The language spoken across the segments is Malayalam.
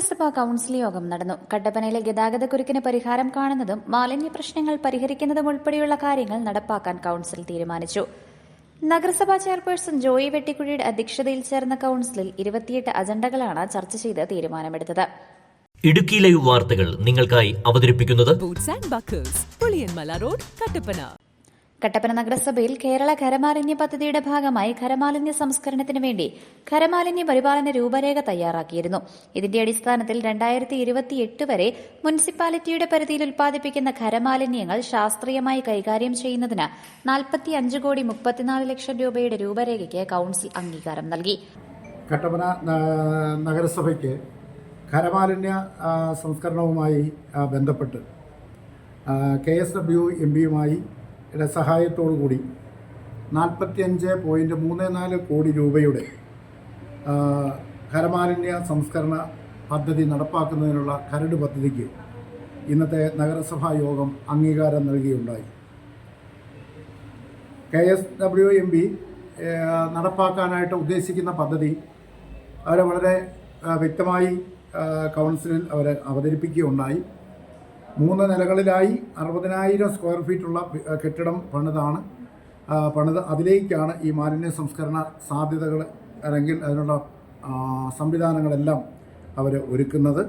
നഗരസഭാ കൌൺസിൽ യോഗം നടന്നു. കട്ടപ്പനയിലെ ഗതാഗതക്കുരുക്കിന് പരിഹാരം കാണുന്നതും മാലിന്യ പ്രശ്നങ്ങൾ പരിഹരിക്കുന്നതും ഉൾപ്പെടെയുള്ള കാര്യങ്ങൾ നടപ്പാക്കാൻ കൌൺസിൽ തീരുമാനിച്ചു. നഗരസഭാ ചെയർപേഴ്സൺ ജോയി വെട്ടിക്കുഴിയുടെ അധ്യക്ഷതയിൽ ചേർന്ന കൌൺസിലിൽ 28 അജണ്ടകളാണ് ചർച്ച ചെയ്ത് തീരുമാനമെടുത്തത്. ഇടുക്കി ലൈവ് വാർത്തകൾ നിങ്ങൾക്കായി അവതരിപ്പിക്കുന്നത് കട്ടപ്പന നഗരസഭയിൽ കേരള ഖരമാലിന്യ പദ്ധതിയുടെ ഭാഗമായി ഖരമാലിന്യ സംസ്കരണത്തിന് വേണ്ടി ഖരമാലിന്യ പരിപാലന രൂപരേഖ തയ്യാറാക്കിയിരുന്നു. ഇതിന്റെ അടിസ്ഥാനത്തിൽ 2028 വരെ മുനിസിപ്പാലിറ്റിയുടെ പരിധിയിൽ ഉൽപ്പാദിപ്പിക്കുന്ന ഖരമാലിന്യങ്ങൾ ശാസ്ത്രീയമായി കൈകാര്യം ചെയ്യുന്നതിന് 45,34 ലക്ഷം രൂപയുടെ രൂപരേഖയ്ക്ക് കൌൺസിൽ അംഗീകാരം നൽകി. കട്ടപ്പന നഗരസഭയ്ക്ക് ഖരമാലിന്യ സംസ്കരണവുമായി ബന്ധപ്പെട്ട് KSW MPയുമായി സഹായത്തോടുകൂടി 45.34 കോടി രൂപയുടെ ഖരമാലിന്യ സംസ്കരണ പദ്ധതി നടപ്പാക്കുന്നതിനുള്ള കരട് പദ്ധതിക്ക് ഇന്നത്തെ നഗരസഭാ യോഗം അംഗീകാരം നൽകുകയുണ്ടായി. KSW MP നടപ്പാക്കാനായിട്ട് ഉദ്ദേശിക്കുന്ന പദ്ധതി അവർ വളരെ വ്യക്തമായി കൗൺസിലിൽ അവർ അവതരിപ്പിക്കുകയുണ്ടായി. 3 നിലകളിലായി 60,000 സ്ക്വയർ ഫീറ്റുള്ള കെട്ടിടം പണിത് അതിലേക്കാണ് ഈ മാലിന്യ സംസ്കരണ സാധ്യതകൾ അല്ലെങ്കിൽ അതിനുള്ള സംവിധാനങ്ങളെല്ലാം അവർ ഒരുക്കുന്നത്.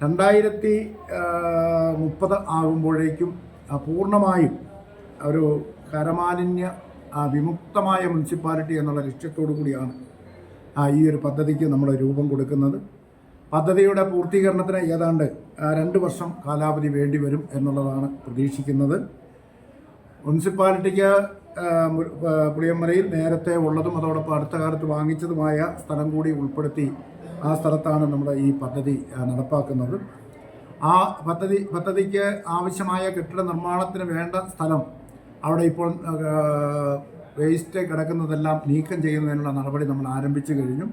2030 ആകുമ്പോഴേക്കും പൂർണ്ണമായും ഒരു ഖരമാലിന്യ വിമുക്തമായ മുനിസിപ്പാലിറ്റി എന്നുള്ള ലക്ഷ്യത്തോടു കൂടിയാണ് ഈ ഒരു പദ്ധതിക്ക് നമ്മൾ രൂപം കൊടുക്കുന്നത്. പദ്ധതിയുടെ പൂർത്തീകരണത്തിന് ഏതാണ്ട് 2 വർഷം കാലാവധി വേണ്ടിവരും എന്നുള്ളതാണ് പ്രതീക്ഷിക്കുന്നത്. മുനിസിപ്പാലിറ്റിക്ക് പുളിയമലയിൽ നേരത്തെ ഉള്ളതും അതോടൊപ്പം അടുത്ത കാലത്ത് വാങ്ങിച്ചതുമായ സ്ഥലം കൂടി ഉൾപ്പെടുത്തി ആ സ്ഥലത്താണ് നമ്മൾ ഈ പദ്ധതി നടപ്പാക്കുന്നത്. ആ പദ്ധതിക്ക് ആവശ്യമായ കെട്ടിട നിർമ്മാണത്തിന് വേണ്ട സ്ഥലം അവിടെ ഇപ്പോൾ വേസ്റ്റ് കിടക്കുന്നതെല്ലാം നീക്കം ചെയ്യുന്നതിനുള്ള നടപടി നമ്മൾ ആരംഭിച്ചു കഴിഞ്ഞു.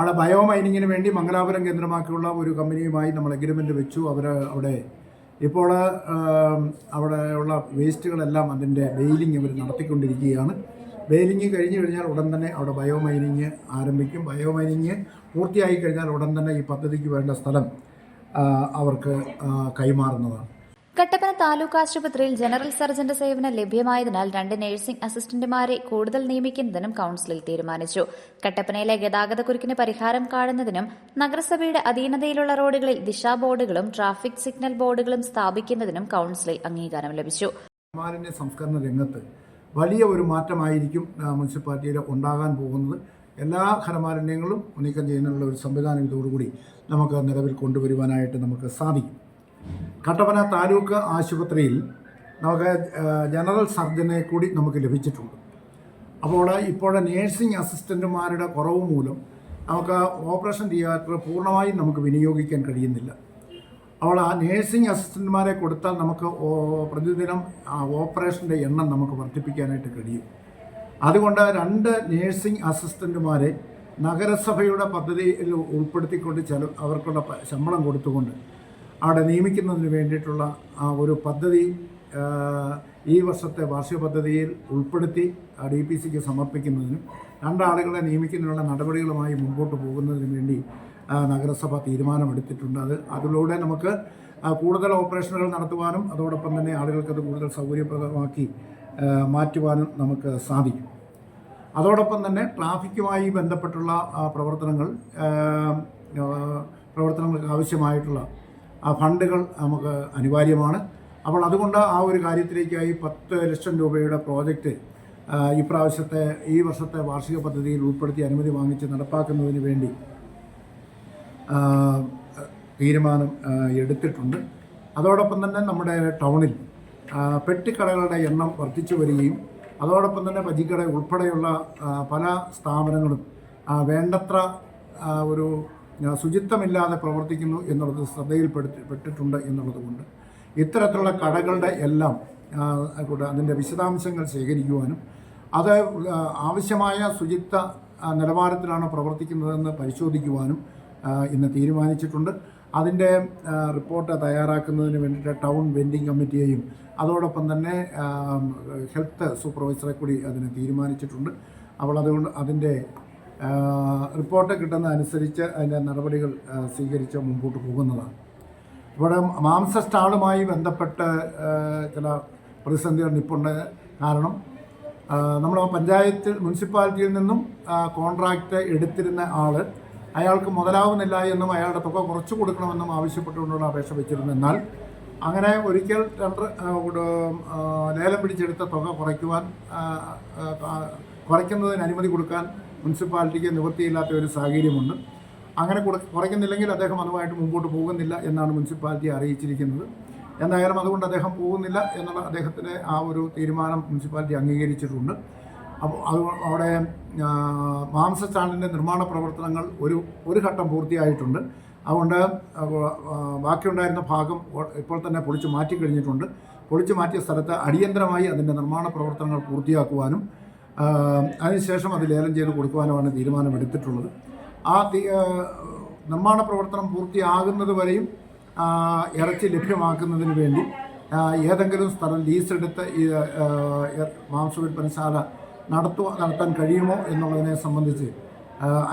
അവിടെ ബയോ മൈനിങ്ങിന് വേണ്ടി മംഗലാപുരം കേന്ദ്രമാക്കിയുള്ള ഒരു കമ്പനിയുമായി നമ്മൾ എഗ്രിമെൻ്റ് വെച്ചു. അവിടെ ഇപ്പോൾ അവിടെയുള്ള വേസ്റ്റുകളെല്ലാം അതിൻ്റെ ബെയിലിംഗ് അവർ നടത്തിക്കൊണ്ടിരിക്കുകയാണ്. ബെയിലിംഗ് കഴിഞ്ഞു കഴിഞ്ഞാൽ ഉടൻ തന്നെ അവിടെ ബയോ മൈനിങ് ആരംഭിക്കും. ബയോ മൈനിങ് പൂർത്തിയായി കഴിഞ്ഞാൽ ഉടൻ തന്നെ ഈ പദ്ധതിക്ക് വേണ്ട സ്ഥലം അവർക്ക് കൈമാറുന്നതാണ്. കട്ടപ്പന താലൂക്ക് ആശുപത്രിയിൽ ജനറൽ സർജന്റെ സേവനം ലഭ്യമായതിനാൽ 2 നഴ്സിംഗ് അസിസ്റ്റന്റുമാരെ കൂടുതൽ നിയമിക്കുന്നതിനും കൌൺസിലിൽ തീരുമാനിച്ചു. കട്ടപ്പനയിലെ ഗതാഗതക്കുരുക്കിന് പരിഹാരം കാണുന്നതിനും നഗരസഭയുടെ അധീനതയിലുള്ള റോഡുകളിൽ ദിശാ ബോർഡുകളും ട്രാഫിക് സിഗ്നൽ ബോർഡുകളും സ്ഥാപിക്കുന്നതിനും കൌൺസിലിൽ അംഗീകാരം ലഭിച്ചു. മാലിന്യ സംസ്കരണ രംഗത്ത് വലിയ ഒരു മാറ്റമായിരിക്കും മുനിസിപ്പാലിറ്റിയിൽ ഉണ്ടാകാൻ പോകുന്നത്. എല്ലാ ഖരമാലിന്യങ്ങളും നീക്കം ചെയ്യുന്നതിനുള്ള ഒരു സംവിധാനം ഇതോടുകൂടി നമുക്ക് നിലവിൽ കൊണ്ടുവരുവാനായിട്ട് നമുക്ക് സാധിക്കും. കട്ടപ്പന താലൂക്ക് ആശുപത്രിയിൽ നമുക്ക് ജനറൽ സർജനെ കൂടി നമുക്ക് ലഭിച്ചിട്ടുണ്ട്. അപ്പോൾ ഇപ്പോൾ നേഴ്സിംഗ് അസിസ്റ്റൻറ്റുമാരുടെ കുറവ് മൂലം നമുക്ക് ഓപ്പറേഷൻ തിയേറ്റർ പൂർണ്ണമായും നമുക്ക് വിനിയോഗിക്കാൻ കഴിയുന്നില്ല. അപ്പോൾ ആ നേഴ്സിംഗ് അസിസ്റ്റൻറ്റുമാരെ കൊടുത്താൽ നമുക്ക് പ്രതിദിനം ഓപ്പറേഷൻ്റെ എണ്ണം നമുക്ക് വർദ്ധിപ്പിക്കാനായിട്ട് കഴിയും. അതുകൊണ്ട് 2 നേഴ്സിംഗ് അസിസ്റ്റൻറ്റുമാരെ നഗരസഭയുടെ പദ്ധതിയിൽ ഉൾപ്പെടുത്തിക്കൊണ്ട് അവർക്കുള്ള ശമ്പളം കൊടുത്തുകൊണ്ട് അവിടെ നിയമിക്കുന്നതിന് വേണ്ടിയിട്ടുള്ള ഒരു പദ്ധതി ഈ വർഷത്തെ വാർഷിക പദ്ധതിയിൽ ഉൾപ്പെടുത്തി DPCക്ക് സമർപ്പിക്കുന്നതിനും 2 ആളുകളെ നിയമിക്കുന്നതിനുള്ള നടപടികളുമായി മുമ്പോട്ട് പോകുന്നതിന് വേണ്ടി നഗരസഭ തീരുമാനമെടുത്തിട്ടുണ്ട്. അതിലൂടെ നമുക്ക് കൂടുതൽ ഓപ്പറേഷനുകൾ നടത്തുവാനും അതോടൊപ്പം തന്നെ ആളുകൾക്കത് കൂടുതൽ സൗകര്യപ്രദമാക്കി മാറ്റുവാനും നമുക്ക് സാധിക്കും. അതോടൊപ്പം തന്നെ ട്രാഫിക്കുമായി ബന്ധപ്പെട്ടുള്ള പ്രവർത്തനങ്ങൾക്ക് ആവശ്യമായിട്ടുള്ള ഫണ്ടുകൾ നമുക്ക് അനിവാര്യമാണ്. അപ്പോൾ അതുകൊണ്ട് ആ ഒരു കാര്യത്തിലേക്കായി 10 ലക്ഷം രൂപയുടെ പ്രോജക്റ്റ് ഈ വർഷത്തെ വാർഷിക പദ്ധതിയിൽ ഉൾപ്പെടുത്തി അനുമതി വാങ്ങിച്ച് നടപ്പാക്കുന്നതിന് വേണ്ടി തീരുമാനം എടുത്തിട്ടുണ്ട്. അതോടൊപ്പം തന്നെ നമ്മുടെ ടൗണിൽ പെട്ടിക്കടകളുടെ എണ്ണം വർദ്ധിച്ചു വരികയും അതോടൊപ്പം തന്നെ ബജിക്കട ഉൾപ്പെടെയുള്ള പല സ്ഥാപനങ്ങളും വേണ്ടത്ര ഒരു ശുചിത്വമില്ലാതെ പ്രവർത്തിക്കുന്നു എന്നുള്ളത് ശ്രദ്ധയിൽപ്പെട്ടിട്ടുണ്ട് എന്നുള്ളതുകൊണ്ട് ഇത്തരത്തിലുള്ള കടകളുടെ എല്ലാം അതിൻ്റെ വിശദാംശങ്ങൾ ശേഖരിക്കുവാനും അത് ആവശ്യമായ ശുചിത്വ നിലവാരത്തിലാണ് പ്രവർത്തിക്കുന്നതെന്ന് പരിശോധിക്കുവാനും ഇന്ന് തീരുമാനിച്ചിട്ടുണ്ട്. അതിൻ്റെ റിപ്പോർട്ട് തയ്യാറാക്കുന്നതിന് വേണ്ടിയിട്ട് ടൗൺ വെൻഡിങ് കമ്മിറ്റിയെയും അതോടൊപ്പം തന്നെ ഹെൽത്ത് സൂപ്പർവൈസറെ കൂടി അതിന് തീരുമാനിച്ചിട്ടുണ്ട്. അപ്പോൾ അതുകൊണ്ട് അതിൻ്റെ റിപ്പോർട്ട് കിട്ടുന്നതനുസരിച്ച് അതിൻ്റെ നടപടികൾ സ്വീകരിച്ച് മുമ്പോട്ട് പോകുന്നതാണ്. ഇവിടെ മാംസ സ്റ്റാളുമായി ബന്ധപ്പെട്ട് ചില പ്രതിസന്ധികൾ നിൽപ്പുണ്ട്. കാരണം നമ്മൾ മുനിസിപ്പാലിറ്റിയിൽ നിന്നും കോൺട്രാക്റ്റ് എടുത്തിരുന്ന ആൾ അയാൾക്ക് മുതലാവുന്നില്ല എന്നും അയാളുടെ തുക കുറച്ച് കൊടുക്കണമെന്നും ആവശ്യപ്പെട്ടുകൊണ്ടുള്ള അപേക്ഷ വെച്ചിരുന്നു. എന്നാൽ അങ്ങനെ ഒരിക്കൽ ലേലം പിടിച്ചെടുത്ത തുക കുറയ്ക്കുന്നതിന് അനുമതി കൊടുക്കാൻ മുനിസിപ്പാലിറ്റിക്ക് നിവൃത്തിയില്ലാത്ത ഒരു സാഹചര്യമുണ്ട്. അങ്ങനെ കുറയ്ക്കുന്നില്ലെങ്കിൽ അദ്ദേഹം അതുമായിട്ട് മുമ്പോട്ട് പോകുന്നില്ല എന്നാണ് മുനിസിപ്പാലിറ്റി അറിയിച്ചിരിക്കുന്നത്. എന്തായാലും അതുകൊണ്ട് അദ്ദേഹം പോകുന്നില്ല എന്നുള്ള അദ്ദേഹത്തിൻ്റെ ആ ഒരു തീരുമാനം മുനിസിപ്പാലിറ്റി അംഗീകരിച്ചിട്ടുണ്ട്. അപ്പോൾ അവിടെ മാംസ സ്റ്റാൻഡിൻ്റെ നിർമ്മാണ പ്രവർത്തനങ്ങൾ ഒരു ഘട്ടം പൂർത്തിയായിട്ടുണ്ട്. അതുകൊണ്ട് ബാക്കിയുണ്ടായിരുന്ന ഭാഗം ഇപ്പോൾ തന്നെ പൊളിച്ചു മാറ്റിക്കഴിഞ്ഞിട്ടുണ്ട്. പൊളിച്ചു മാറ്റിയ സ്ഥലത്ത് അടിയന്തരമായി അതിൻ്റെ നിർമ്മാണ പ്രവർത്തനങ്ങൾ പൂർത്തിയാക്കുവാനും അതിനുശേഷം അത് ലേലം ചെയ്ത് കൊടുക്കുവാനുമാണ് തീരുമാനമെടുത്തിട്ടുള്ളത്. ആ നിർമ്മാണ പ്രവർത്തനം പൂർത്തിയാകുന്നത് വരെയും ഇറച്ചി ലഭ്യമാക്കുന്നതിന് വേണ്ടി ഏതെങ്കിലും സ്ഥലം ലീസെടുത്ത് ഈ മാംസ വിൽപ്പനശാല നടത്താൻ കഴിയുമോ എന്നുള്ളതിനെ സംബന്ധിച്ച്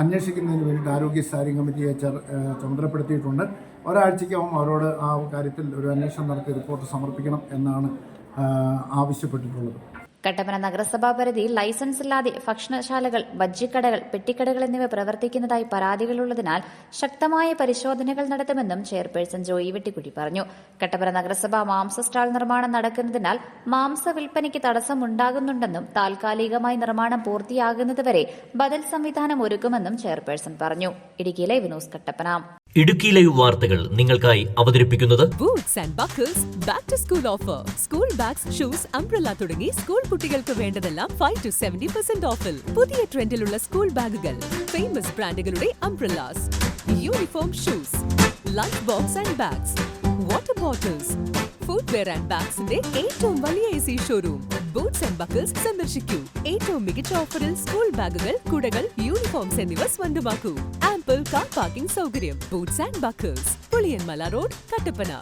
അന്വേഷിക്കുന്നതിന് വേണ്ടിയിട്ട് ആരോഗ്യ സ്റ്റാൻഡിംഗ് കമ്മിറ്റിയെ ചുമതലപ്പെടുത്തിയിട്ടുണ്ട്. ഒരാഴ്ചയ്ക്കകം അവരോട് ആ കാര്യത്തിൽ ഒരു അന്വേഷണം നടത്തി റിപ്പോർട്ട് സമർപ്പിക്കണം എന്നാണ് ആവശ്യപ്പെട്ടിട്ടുള്ളത്. കട്ടപ്പന നഗരസഭാ പരിധിയിൽ ലൈസൻസ് ഇല്ലാതെ ഭക്ഷണശാലകൾ, ബജ്ജിക്കടകൾ, പെട്ടിക്കടകൾ എന്നിവ പ്രവർത്തിക്കുന്നതായി പരാതികളുള്ളതിനാൽ ശക്തമായ പരിശോധനകൾ നടത്തുമെന്നും ചെയർപേഴ്സൺ ജോയി വെട്ടിക്കുട്ടി പറഞ്ഞു. കട്ടപ്പന നഗരസഭ മാംസ സ്റ്റാൾ നിർമ്മാണം നടക്കുന്നതിനാൽ മാംസ വിൽപ്പനയ്ക്ക് തടസ്സമുണ്ടാകുന്നുണ്ടെന്നും താൽക്കാലികമായി നിർമ്മാണം പൂർത്തിയാകുന്നതുവരെ ബദൽ സംവിധാനം ഒരുക്കുമെന്നും ചെയർപേഴ്സൺ പറഞ്ഞു. Idukki live news Kattappana. Idukki live വാർത്തകൾ നിങ്ങൾക്കായി അവതരിപ്പിക്കുന്നത് boots and buckles back to school offer. School bags, shoes, umbrella തുടങ്ങി സ്കൂൾ കുട്ടികൾക്ക് വേണ്ടതെല്ലാം 5 to 70% ഓഫിൽ. പുതിയ ട്രെൻഡിലുള്ള സ്കൂൾ ബാഗുകൾ, ഫേമസ് ബ്രാൻഡുകളുടെ umbrellas, uniform, shoes, lunch box and bags, water bottles, footwear and ബാഗ്സിന്റെ ഏറ്റവും വലിയ AC showroom boots and buckles സന്ദർശിക്കൂ. ഏറ്റവും മികച്ച ഓഫറിൽ സ്കൂൾ ബാഗുകൾ, കുടകൾ, യൂണിഫോംസ് എന്നിവ സ്വന്തമാക്കൂ. ആംപിൾ കാർ പാർക്കിംഗ് സൗകര്യം. Boots and buckles, Puliyanmala road, Kattappana.